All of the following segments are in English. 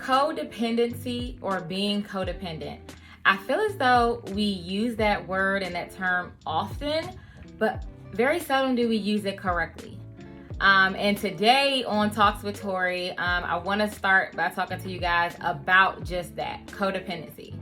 codependency or being codependent. I feel as though we use that word and that term often, but very seldom do we use it correctly. And today on Talks with Tori, I want to start by talking to you guys about just that, codependency.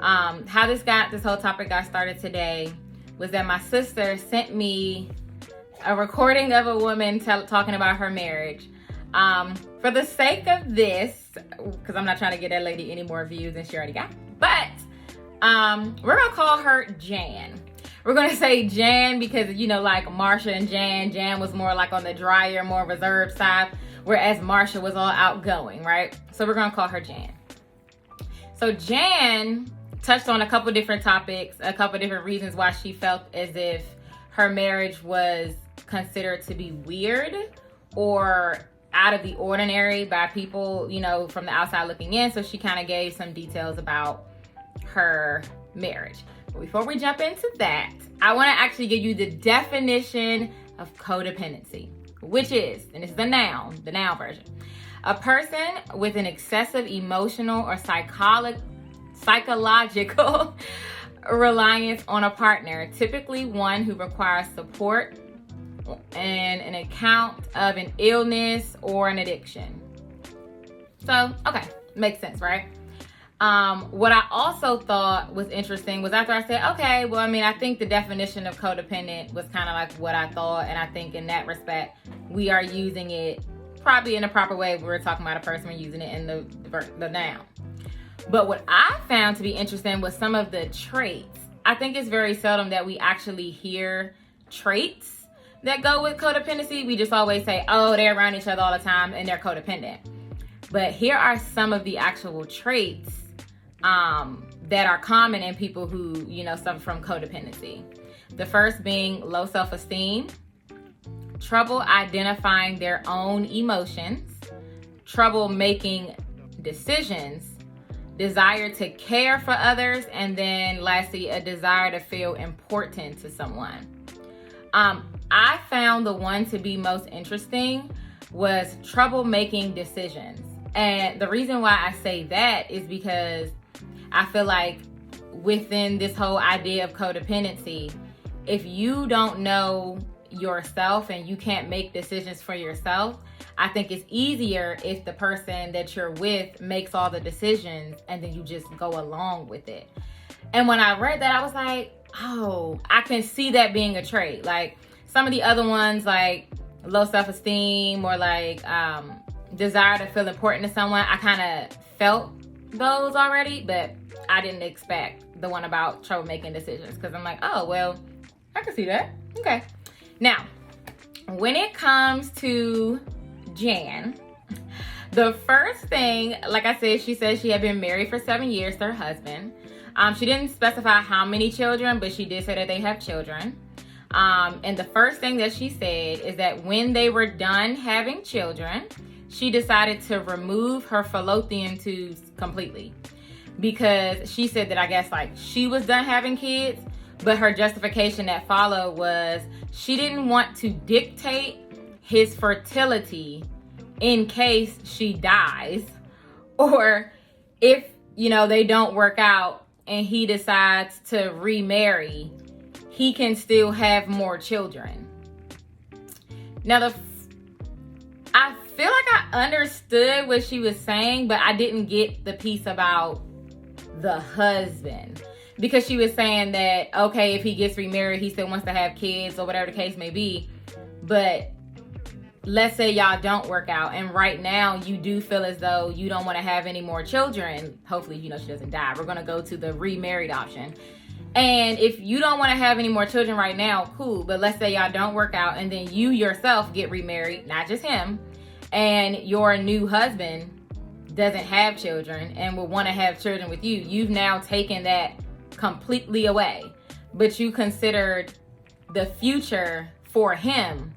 How this whole topic got started today was that my sister sent me a recording of a woman talking about her marriage. For the sake of this, because I'm not trying to get that lady any more views than she already got, but we're gonna call her Jan. We're gonna say Jan because, you know, like Marsha and Jan was more like on the drier, more reserved side, whereas Marsha was all outgoing, right? So we're gonna call her Jan. So Jan touched on a couple different topics, a couple different reasons why she felt as if her marriage was considered to be weird or out of the ordinary by people, you know, from the outside looking in. So she kind of gave some details about her marriage. But before we jump into that, I want to actually give you the definition of codependency, which is, and it's the noun version, a person with an excessive emotional or psychological reliance on a partner, typically one who requires support and an account of an illness or an addiction. So, okay, makes sense, right? What I also thought was interesting was after I said, okay, well, I mean, I think the definition of codependent was kind of like what I thought. And I think in that respect, we are using it probably in a proper way. We're talking about a person, we're using it in the noun. But what I found to be interesting was some of the traits. I think it's very seldom that we actually hear traits that go with codependency. We just always say, oh, they're around each other all the time and they're codependent. But here are some of the actual traits that are common in people who, you know, suffer from codependency. The first being low self-esteem, trouble identifying their own emotions, trouble making decisions, desire to care for others, and then lastly, a desire to feel important to someone. I found the one to be most interesting was trouble making decisions. And the reason why I say that is because I feel like within this whole idea of codependency, if you don't know yourself and you can't make decisions for yourself, I think it's easier if the person that you're with makes all the decisions and then you just go along with it. And when I read that, I was like, oh, I can see that being a trait. Like some of the other ones, like low self-esteem or like desire to feel important to someone, I kind of felt those already, but I didn't expect the one about trouble making decisions because I'm like, oh, well, I can see that. Okay. Now, when it comes to Jan, the first thing, like I said, she said she had been married for 7 years to her husband. She didn't specify how many children, but she did say that they have children. And the first thing that she said is that when they were done having children, she decided to remove her fallopian tubes completely because she said that I guess like she was done having kids, but her justification that followed was she didn't want to dictate his fertility in case she dies or if, you know, they don't work out and he decides to remarry, he can still have more children. Now, I feel like I understood what she was saying, but I didn't get the piece about the husband. Because she was saying that, okay, if he gets remarried, he still wants to have kids or whatever the case may be. But let's say y'all don't work out. And right now you do feel as though you don't want to have any more children. Hopefully, you know, she doesn't die. We're going to go to the remarried option. And if you don't want to have any more children right now, cool. But let's say y'all don't work out and then you yourself get remarried, not just him, and your new husband doesn't have children and will want to have children with you. You've now taken that completely away, but you considered the future for him,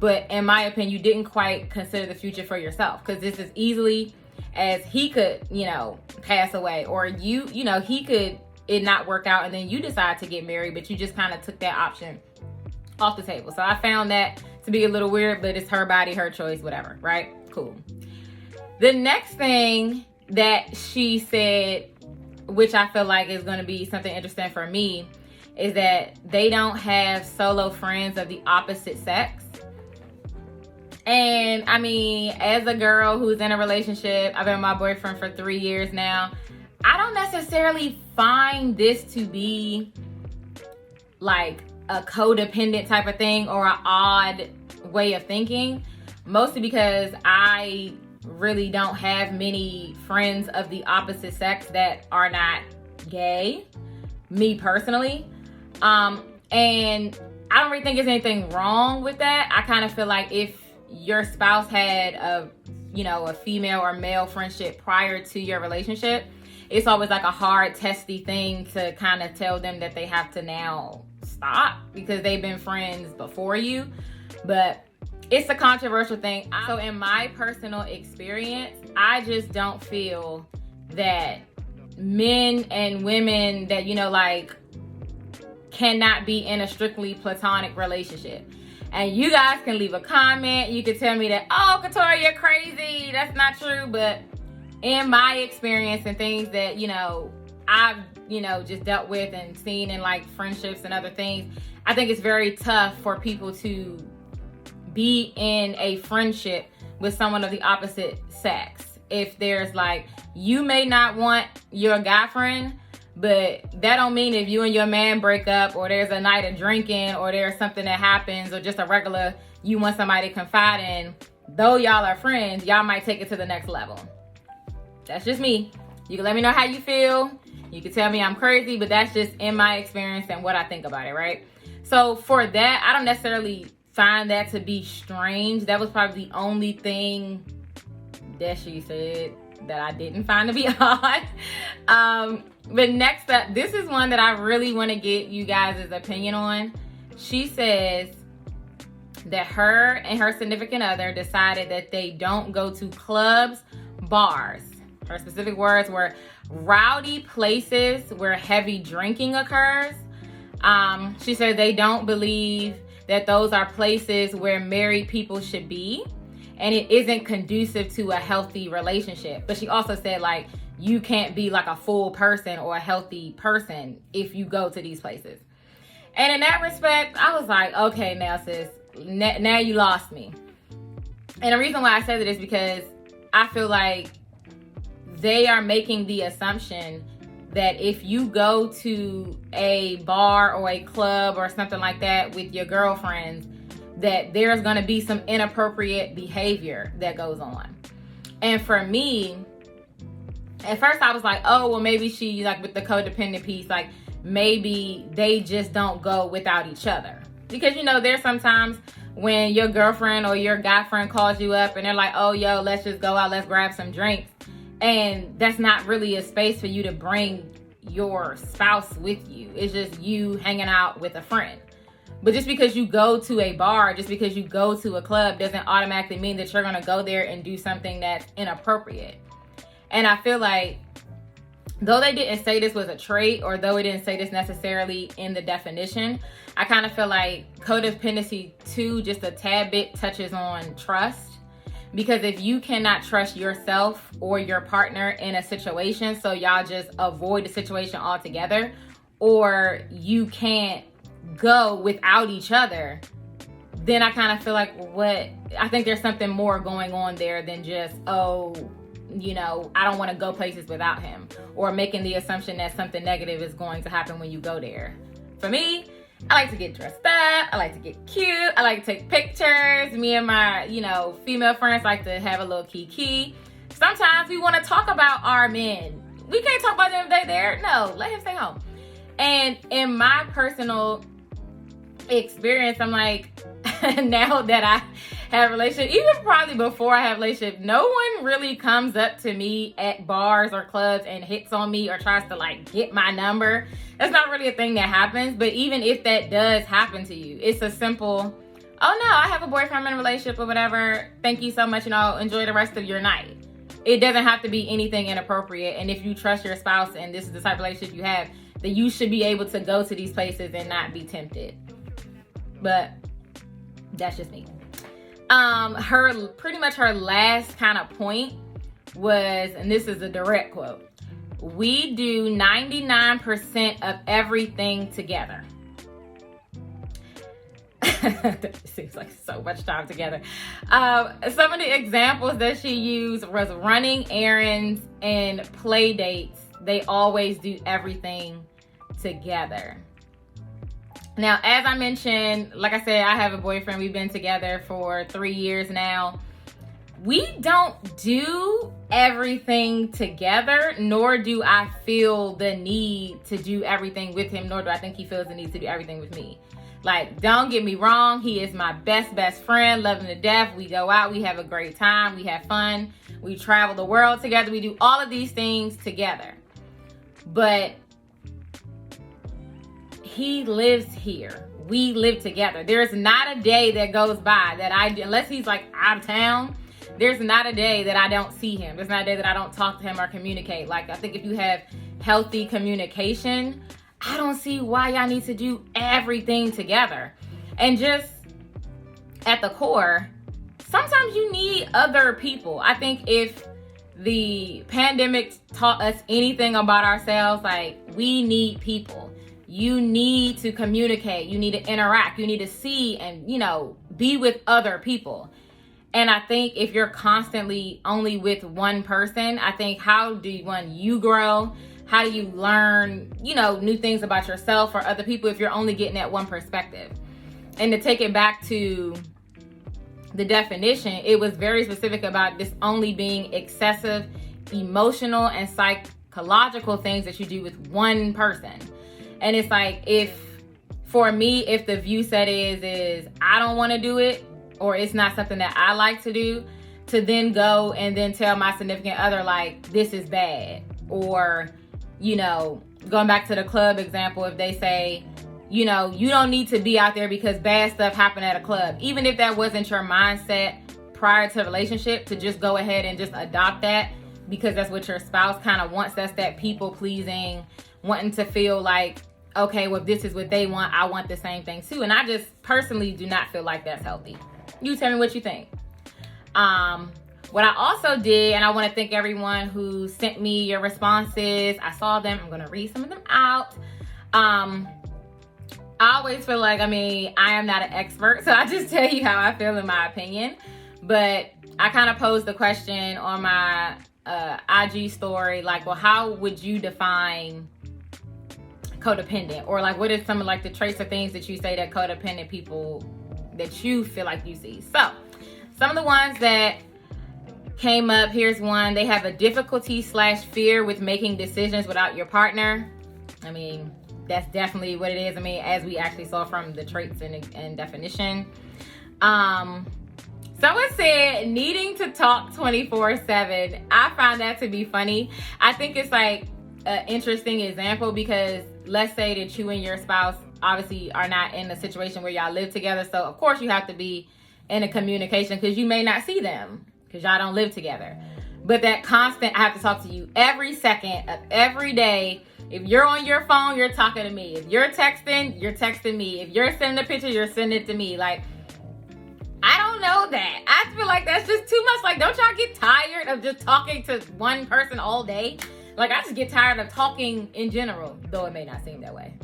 but in my opinion you didn't quite consider the future for yourself, because this is easily as he could, you know, pass away, or you know, he could it not work out and then you decide to get married, but you just kind of took that option off the table. So I found that to be a little weird, but it's her body, her choice, whatever, right? Cool. The next thing that she said, which I feel like is going to be something interesting for me, is that they don't have solo friends of the opposite sex. And I mean, as a girl who's in a relationship, I've been with my boyfriend for 3 years now, I don't necessarily find this to be like a codependent type of thing or an odd way of thinking, mostly because I really don't have many friends of the opposite sex that are not gay, me personally. And I don't really think there's anything wrong with that. I kind of feel like if your spouse had a female or male friendship prior to your relationship, it's always like a hard, testy thing to kind of tell them that they have to now stop because they've been friends before you. But it's a controversial thing. So in my personal experience, I just don't feel that men and women that, cannot be in a strictly platonic relationship. And you guys can leave a comment. You can tell me that, oh, Katora, you're crazy. That's not true. But in my experience and things that, I've, just dealt with and seen in like friendships and other things, I think it's very tough for people to be in a friendship with someone of the opposite sex. If there's like, you may not want your guy friend, but that don't mean if you and your man break up or there's a night of drinking or there's something that happens or just a regular, you want somebody to confide in, though y'all are friends, y'all might take it to the next level. That's just me. You can let me know how you feel. You can tell me I'm crazy, but that's just in my experience and what I think about it, right? So for that, I don't necessarily find that to be strange. That was probably the only thing that she said that I didn't find to be odd. But next up, this is one that I really want to get you guys' opinion on. She says that her and her significant other decided that they don't go to clubs, bars. Her specific words were rowdy places where heavy drinking occurs. She said they don't believe that those are places where married people should be, and it isn't conducive to a healthy relationship. But she also said, like, you can't be like a full person or a healthy person if you go to these places. And in that respect, I was like, okay, now sis, now you lost me. And the reason why I said it is because I feel like they are making the assumption that if you go to a bar or a club or something like that with your girlfriends, that there's going to be some inappropriate behavior that goes on. And for me, at first I was like, oh, well, maybe she, like with the codependent piece, like maybe they just don't go without each other. Because, there's sometimes when your girlfriend or your guy friend calls you up and they're like, oh, yo, let's just go out, let's grab some drinks. And that's not really a space for you to bring your spouse with you. It's just you hanging out with a friend. But just because you go to a bar, just because you go to a club doesn't automatically mean that you're going to go there and do something that's inappropriate. And I feel like, though they didn't say this was a trait, or though it didn't say this necessarily in the definition, I kind of feel like codependency too, just a tad bit touches on trust. Because if you cannot trust yourself or your partner in a situation, so y'all just avoid the situation altogether, or you can't go without each other, then I kind of feel like I think there's something more going on there than just, I don't want to go places without him, or making the assumption that something negative is going to happen when you go there. For me, I like to get dressed up. I like to get cute. I like to take pictures. Me and my, female friends like to have a little kiki. Sometimes we want to talk about our men. We can't talk about them if they're there. No, let him stay home. And in my personal experience, I'm like, now that I have a relationship, even probably before I have a relationship, no one really comes up to me at bars or clubs and hits on me or tries to like get my number. That's not really a thing that happens. But even if that does happen to you, it's a simple, oh no, I have a boyfriend, I'm in a relationship or whatever. Thank you so much, enjoy the rest of your night. It doesn't have to be anything inappropriate. And if you trust your spouse and this is the type of relationship you have, then you should be able to go to these places and not be tempted. But that's just me. Her last kind of point was, and this is a direct quote, "We do 99% of everything together." It seems like so much time together. Some of the examples that she used was running errands and play dates. They always do everything together. Now, as I mentioned, like I said, I have a boyfriend. We've been together for 3 years now. We don't do everything together, nor do I feel the need to do everything with him, nor do I think he feels the need to do everything with me. Like, don't get me wrong, he is my best friend, love him to death. We go out, we have a great time, we have fun, we travel the world together, we do all of these things together. But he lives here. We live together. There's not a day that goes by that unless he's like out of town, there's not a day that I don't see him. There's not a day that I don't talk to him or communicate. Like, I think if you have healthy communication, I don't see why y'all need to do everything together. And just at the core, sometimes you need other people. I think if the pandemic taught us anything about ourselves, like, we need people. You need to communicate. You need to interact. You need to see and, be with other people. And I think if you're constantly only with one person, I think how do you grow? How do you learn, new things about yourself or other people if you're only getting that one perspective? And to take it back to the definition, it was very specific about this only being excessive emotional and psychological things that you do with one person. And it's like, for me, if the view set is I don't want to do it, or it's not something that I like to do, to then go and then tell my significant other, like, this is bad. Or, going back to the club example, if they say, you don't need to be out there because bad stuff happened at a club. Even if that wasn't your mindset prior to the relationship, to just go ahead and just adopt that because that's what your spouse kind of wants. That's that people pleasing, wanting to feel like, okay, well, if this is what they want, I want the same thing too. And I just personally do not feel like that's healthy. You tell me what you think. What I also did, and I want to thank everyone who sent me your responses. I saw them. I'm going to read some of them out. I always feel like, I am not an expert, so I just tell you how I feel in my opinion. But I kind of posed the question on my IG story, like, well, how would you define codependent? Or like, what is some of like the traits or things that you say that codependent people that you feel like you see? So some of the ones that came up, here's one. They have a difficulty/fear with making decisions without your partner. That's definitely what it is. As we actually saw from the traits and definition. Someone said needing to talk 24/7. I find that to be funny. I think it's like an interesting example because let's say that you and your spouse obviously are not in a situation where y'all live together. So of course you have to be in a communication because you may not see them because y'all don't live together. But that constant, I have to talk to you every second of every day. If you're on your phone, you're talking to me. If you're texting me. If you're sending a picture, you're sending it to me. Like, I don't know that. I feel like that's just too much. Like, don't y'all get tired of just talking to one person all day? Like, I just get tired of talking in general, though it may not seem that way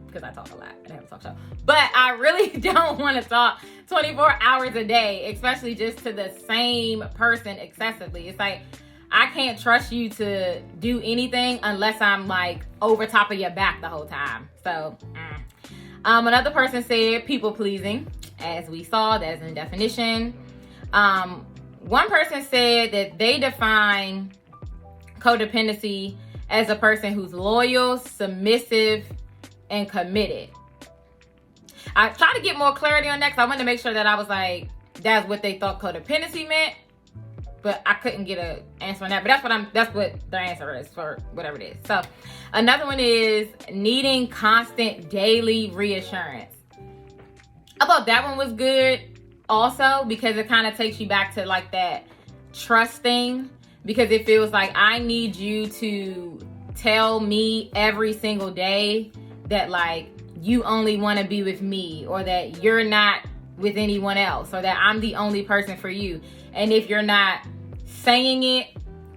because I talk a lot and I have a talk show. But I really don't want to talk 24 hours a day, especially just to the same person excessively. It's like, I can't trust you to do anything unless I'm like over top of your back the whole time. So, another person said people pleasing, as we saw, that's in definition. One person said that they define codependency as a person who's loyal, submissive, and committed. I tried to get more clarity on that because I wanted to make sure that I was like, that's what they thought codependency meant, but I couldn't get an answer on that. But that's what their answer is for whatever it is. So another one is needing constant daily reassurance. I thought that one was good also because it kind of takes you back to like that trust thing, because it feels like I need you to tell me every single day that like you only want to be with me, or that you're not with anyone else, or that I'm the only person for you. And if you're not saying it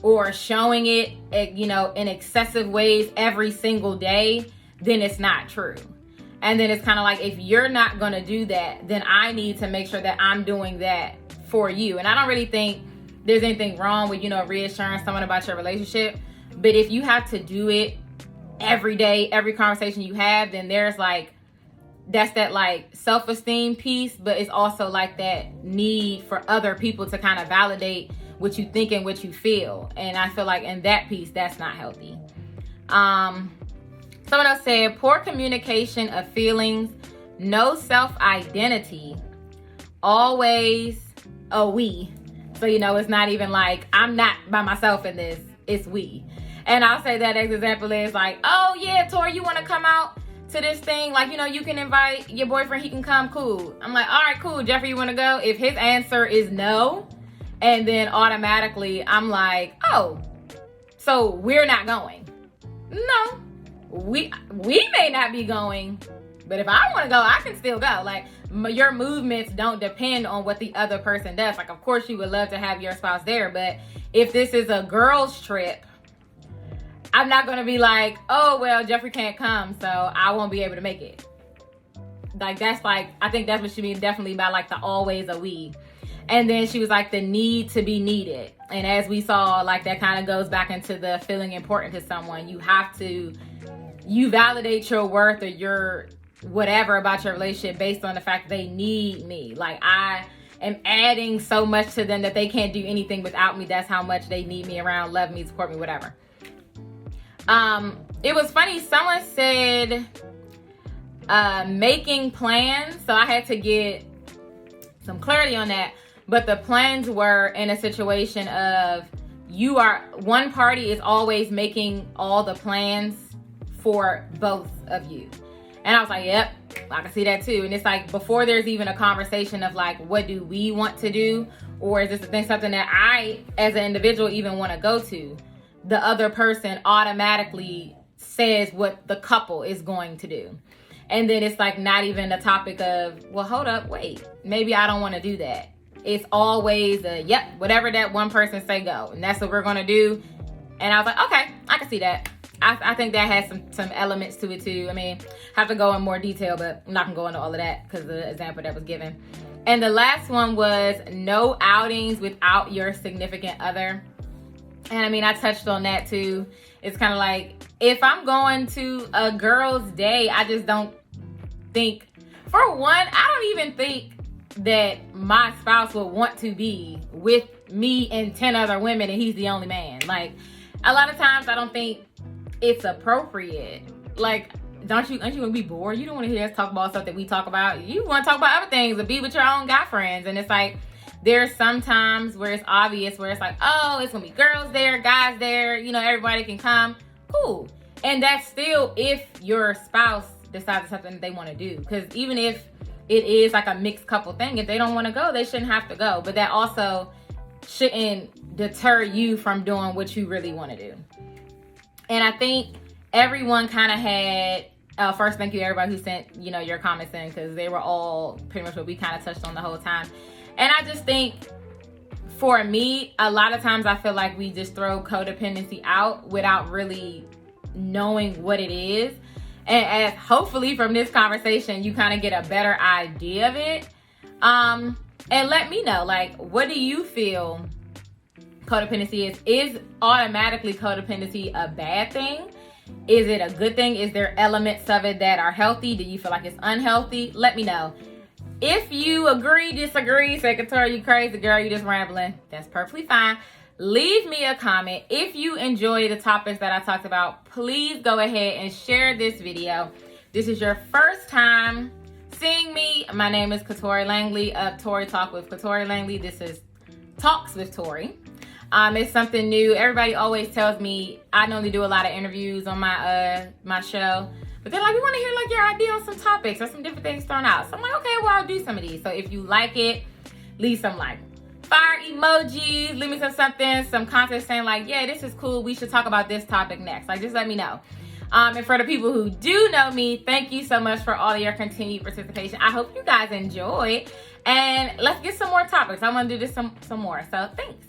or showing it, in excessive ways every single day, then it's not true. And then it's kind of like, if you're not going to do that, then I need to make sure that I'm doing that for you. And I don't really think there's anything wrong with, reassuring someone about your relationship. But if you have to do it every day, every conversation you have, then there's that's that self-esteem piece, but it's also that need for other people to kind of validate what you think and what you feel. And I feel like in that piece, that's not healthy. Someone else said, poor communication of feelings, no self-identity, always a we. So, it's not even I'm not by myself in this, it's we. And I'll say that as example is oh yeah, Tori, you want to come out to this thing? You can invite your boyfriend, he can come, cool. I'm all right, cool. Jeffrey, you want to go? If his answer is no, and then automatically I'm oh, so we're not going. No, we may not be going, but if I want to go, I can still go. Your movements don't depend on what the other person does. Of course you would love to have your spouse there, but if this is a girl's trip, I'm not going to be oh, well, Jeffrey can't come, so I won't be able to make it. That's I think that's what she means definitely by the always a we. And then she was the need to be needed. And as we saw, that kind of goes back into the feeling important to someone. You validate your worth or your whatever about your relationship based on the fact that they need me. I am adding so much to them that they can't do anything without me. That's how much they need me around, love me, support me, whatever. It was funny. Someone said, making plans. So I had to get some clarity on that. But the plans were in a situation of one party is always making all the plans for both of you. And I was yep, I can see that too. And it's before there's even a conversation of what do we want to do? Or is this something that I, as an individual, even want to go to? The other person automatically says what the couple is going to do. And then it's not even a topic of, well, hold up, wait, maybe I don't want to do that. It's always yep, whatever that one person say, go. And that's what we're going to do. And I was okay, I can see that. I think that has some elements to it too. I mean, have to go in more detail, but I'm not going to go into all of that because of the example that was given. And the last one was no outings without your significant other. And I touched on that too. It's kind of if I'm going to a girl's day, I just don't think, for one, I don't even think that my spouse would want to be with me and 10 other women and he's the only man. A lot of times I don't think it's appropriate. Aren't you going to be bored? You don't want to hear us talk about stuff that we talk about. You want to talk about other things or be with your own guy friends. And it's there's some times where it's obvious, where it's oh, it's going to be girls there, guys there, everybody can come. Cool. And that's still if your spouse decides it's something that they want to do. Because even if it is a mixed couple thing, if they don't want to go, they shouldn't have to go. But that also shouldn't deter you from doing what you really want to do. And I think everyone kind of had, first, thank you everybody who sent, your comments in, because they were all pretty much what we kind of touched on the whole time. And I just think, for me, a lot of times I feel we just throw codependency out without really knowing what it is. And as hopefully from this conversation, you kind of get a better idea of it. And let me know, what do you feel codependency is? Is automatically codependency a bad thing? Is it a good thing? Is there elements of it that are healthy? Do you feel it's unhealthy? Let me know. If you agree, disagree, say, Tori, you crazy girl, you just rambling, that's perfectly fine. Leave me a comment. If you enjoy the topics that I talked about, please go ahead and share this video. This is your first time seeing me. My name is Tori Langley of Tori Talk with Tori Langley. This is Talks with Tori. It's something new. Everybody always tells me I normally do a lot of interviews on my show. But they're we want to hear your idea on some topics or some different things thrown out. So I'm okay, well, I'll do some of these. So if you like it, leave some fire emojis, leave me some content saying yeah, this is cool. We should talk about this topic next. Just let me know. And for the people who do know me, thank you so much for all of your continued participation. I hope you guys enjoyed. And let's get some more topics. I want to do this some more. So thanks.